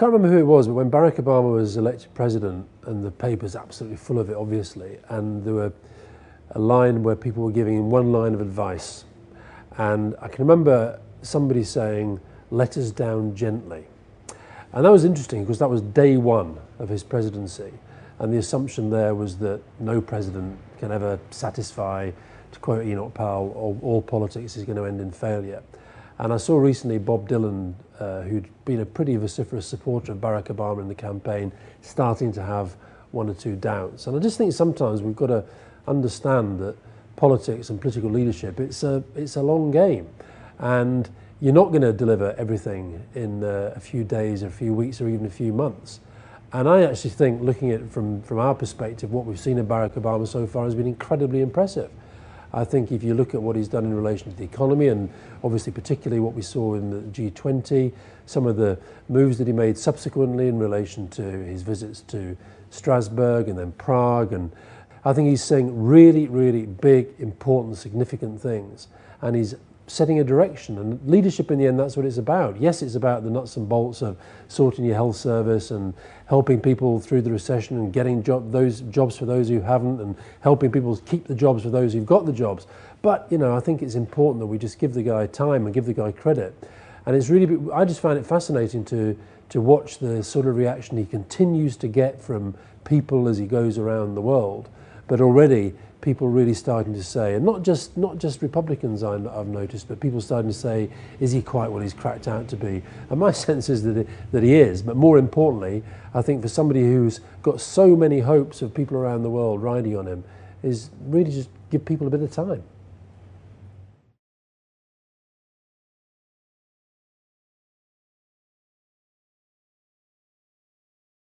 can't remember who it was, but when Barack Obama was elected president, and the paper's absolutely full of it, obviously, and there were a line where people were giving him one line of advice. And I can remember somebody saying, "Let us down gently." And that was interesting because that was day one of his presidency. And the assumption there was that no president can ever satisfy, to quote Enoch Powell, all politics is going to end in failure. And I saw recently Bob Dylan, who'd been a pretty vociferous supporter of Barack Obama in the campaign, starting to have one or two doubts. And I just think sometimes we've got to understand that politics and political leadership, it's a long game. And you're not going to deliver everything in a few days, or a few weeks, or even a few months. And I actually think, looking at it from our perspective, what we've seen of Barack Obama so far has been incredibly impressive. I think if you look at what he's done in relation to the economy, and obviously particularly what we saw in the G20, some of the moves that he made subsequently in relation to his visits to Strasbourg and then Prague, and I think he's saying really, really big, important, significant things. And he's setting a direction, and leadership in the end, that's what it's about. Yes, it's about the nuts and bolts of sorting your health service and helping people through the recession and getting those jobs for those who haven't, and helping people keep the jobs for those who've got the jobs. But, you know, I think it's important that we just give the guy time and give the guy credit. And it's really, I just find it fascinating to watch the sort of reaction he continues to get from people as he goes around the world. But already people really starting to say, and not just Republicans I've noticed, but people starting to say, is he quite what he's cracked out to be? And my sense is that he is, but more importantly, I think for somebody who's got so many hopes of people around the world riding on him, is really just give people a bit of time.